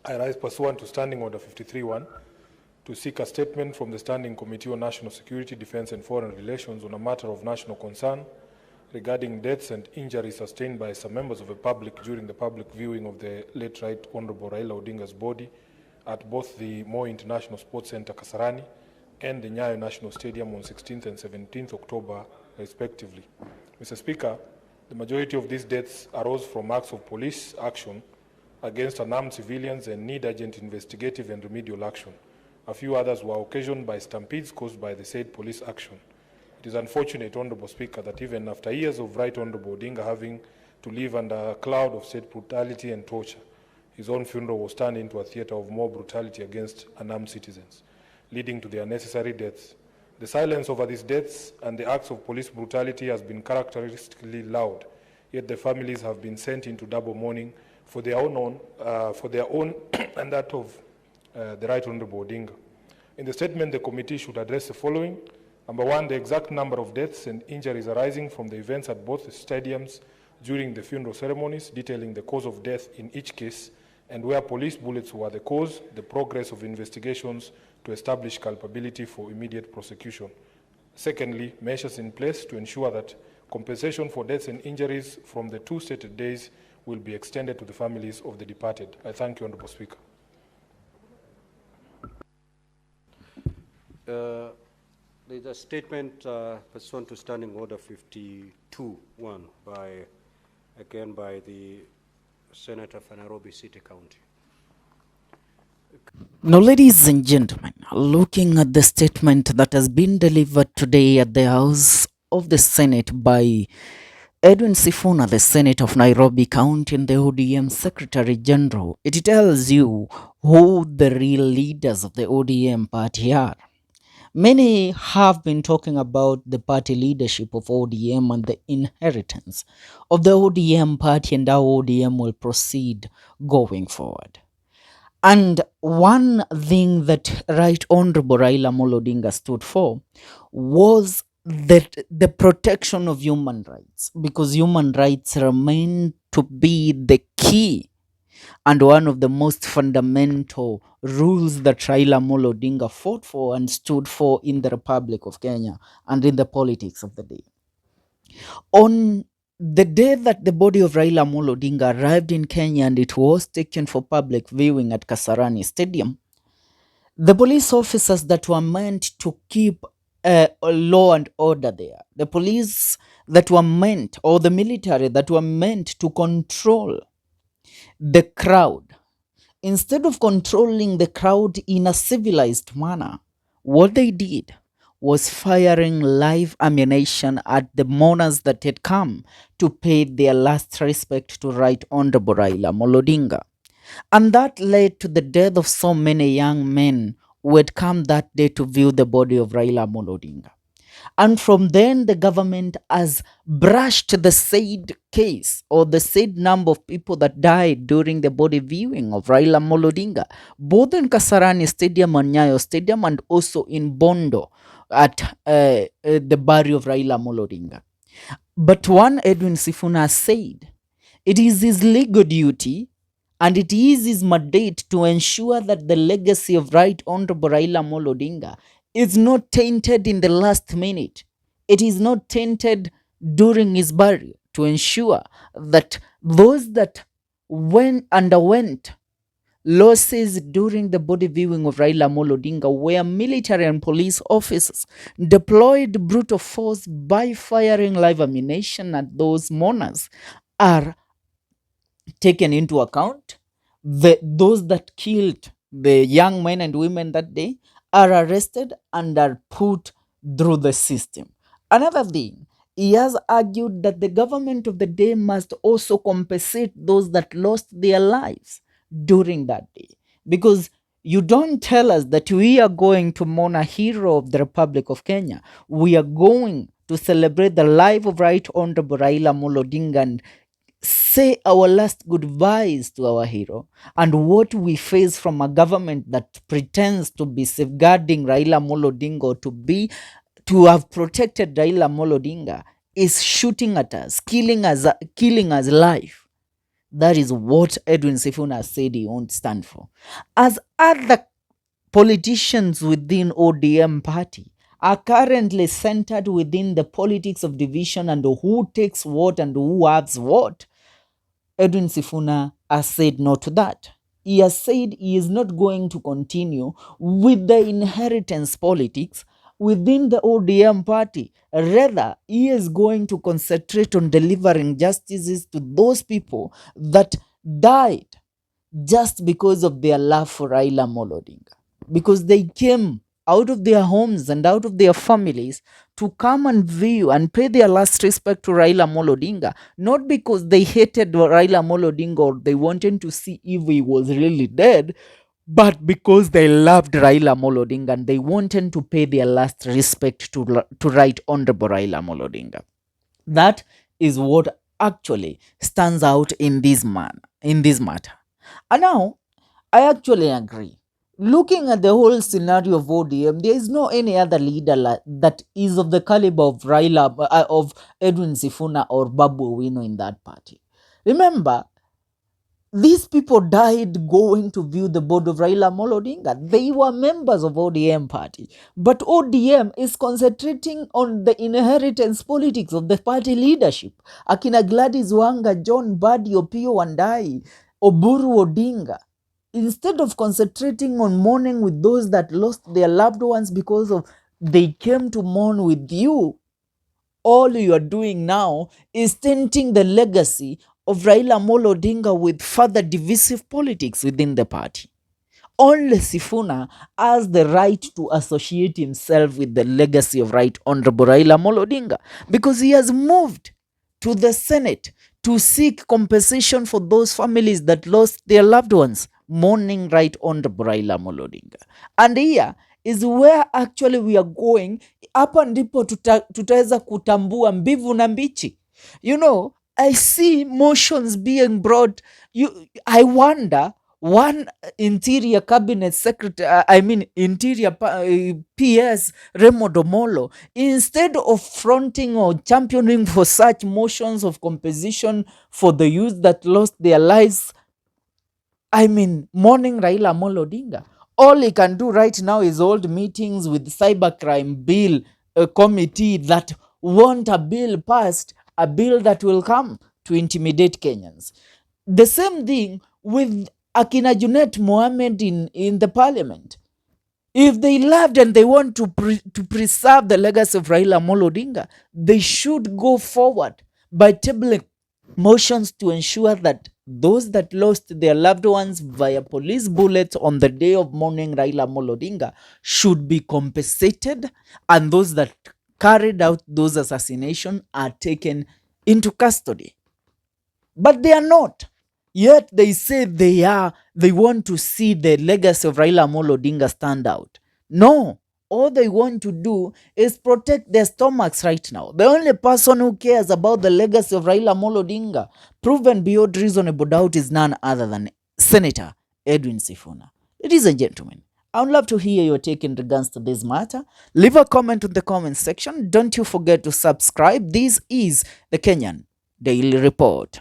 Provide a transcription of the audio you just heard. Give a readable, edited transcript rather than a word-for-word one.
I rise pursuant to Standing Order 53-1 to seek a statement from the Standing Committee on National Security, Defence and Foreign Relations on a matter of national concern regarding deaths and injuries sustained by some members of the public during the public viewing of the late Right Honourable Raila Odinga's body at both the Moi International Sports Centre Kasarani and the Nyayo National Stadium on 16th and 17th October, respectively. Mr. Speaker, the majority of these deaths arose from acts of police action against unarmed civilians and need urgent investigative and remedial action. A few others were occasioned by stampedes caused by the said police action. It is unfortunate, Honourable Speaker, that even after years of Right Honourable Odinga having to live under a cloud of state brutality and torture, his own funeral was turned into a theatre of more brutality against unarmed citizens, leading to their unnecessary deaths. The silence over these deaths and the acts of police brutality has been characteristically loud, yet the families have been sent into double mourning for their own and that of the Right Honourable Odinga. In the statement, the committee should address the following. Number one, the exact number of deaths and injuries arising from the events at both the stadiums during the funeral ceremonies, detailing the cause of death in each case, and where police bullets were the cause, the progress of investigations to establish culpability for immediate prosecution. Secondly, measures in place to ensure that compensation for deaths and injuries from the two stated days will be extended to the families of the departed. I thank you, Honourable Speaker. There's a statement pursuant to Standing Order 52-1 by the Senator for Nairobi City County. Now, ladies and gentlemen, looking at the statement that has been delivered today at the House of the Senate by Edwin Sifuna, the Senate of Nairobi County and the ODM Secretary General, it tells you who the real leaders of the ODM party are. Many have been talking about the party leadership of ODM and the inheritance of the ODM party and how ODM will proceed going forward. And one thing that Right Honourable Raila Odinga stood for was that the protection of human rights, because human rights remain to be the key and one of the most fundamental rules that Raila Odinga fought for and stood for in the Republic of Kenya and in the politics of the day. On the day that the body of Raila Odinga arrived in Kenya and it was taken for public viewing at Kasarani Stadium, the police officers that were meant to keep law and order there, the police that were meant, or the military that were meant to control the crowd, instead of controlling the crowd in a civilized manner, what they did was firing live ammunition at the mourners that had come to pay their last respect to Right Honourable Raila Odinga. And that led to the death of so many young men who had come that day to view the body of Raila Odinga. And from then, the government has brushed the said case or the said number of people that died during the body viewing of Raila Odinga, both in Kasarani Stadium and Nyayo Stadium, and also in Bondo at the burial of Raila Odinga. But one Edwin Sifuna said, it is his legal duty and it is his mandate to ensure that the legacy of Right Honourable Raila Odinga is not tainted in the last minute. It is not tainted during his burial, to ensure that those that underwent losses during the body viewing of Raila Odinga, where military and police officers deployed brutal force by firing live ammunition at those mourners, are taken into account. Those that killed the young men and women that day are arrested and are put through the system. Another thing, he has argued that the government of the day must also compensate those that lost their lives during that day. Because you don't tell us that we are going to mourn a hero of the Republic of Kenya. We are going to celebrate the life of Right Honourable Raila Odinga and say our last goodbyes to our hero. And what we face from a government that pretends to be safeguarding Raila Odinga, or to have protected Raila Odinga, is shooting at us, killing us live. That is what Edwin Sifuna said he won't stand for. As other politicians within ODM party are currently centered within the politics of division and who takes what and who has what, Edwin Sifuna has said no to that. He has said he is not going to continue with the inheritance politics within the ODM party. Rather, he is going to concentrate on delivering justices to those people that died just because of their love for Raila Odinga, because they came out of their homes and out of their families to come and view and pay their last respect to Raila Odinga, not because they hated Raila Odinga or they wanted to see if he was really dead, but because they loved Raila Odinga and they wanted to pay their last respect to Right Honorable Raila Odinga. That is what actually stands out in this matter. And now, I actually agree. Looking at the whole scenario of ODM, there is no any other leader that is of the caliber of of Edwin Sifuna or Babu Owino in that party. Remember, these people died going to view the board of Raila Odinga. They were members of ODM party. But ODM is concentrating on the inheritance politics of the party leadership. Akina Gladys Wanga, John Badi, Opio Wandai, Oburu Odinga. Instead of concentrating on mourning with those that lost their loved ones because of they came to mourn with you, all you are doing now is tainting the legacy of Raila Odinga with further divisive politics within the party. Only Sifuna has the right to associate himself with the legacy of Right Honorable Raila Odinga because he has moved to the Senate to seek compensation for those families that lost their loved ones, mourning Right Honorable Raila Odinga. And here is where actually we are going. Hapa ndipo tutaweza kutambua mbivu na mbichi. You know, I see motions being brought. I wonder, one interior cabinet secretary, interior PS Raymond Omolo, instead of fronting or championing for such motions of compensation for the youth that lost their lives, mourning Raila Odinga, all he can do right now is hold meetings with cybercrime bill committee that want a bill passed, a bill that will come to intimidate Kenyans. The same thing with Akina Junet Mohammed in the parliament. If they loved and they want to preserve the legacy of Raila Odinga, they should go forward by tabling motions to ensure that those that lost their loved ones via police bullets on the day of mourning Raila Odinga should be compensated, and those that carried out those assassinations are taken into custody. But they are not. Yet they say they want to see the legacy of Raila Odinga stand out. No. All they want to do is protect their stomachs right now. The only person who cares about the legacy of Raila Odinga, proven beyond reasonable doubt, is none other than Senator Edwin Sifuna. Ladies and gentlemen, I would love to hear your take in regards to this matter. Leave a comment in the comment section. Don't you forget to subscribe. This is the Kenyan Daily Report.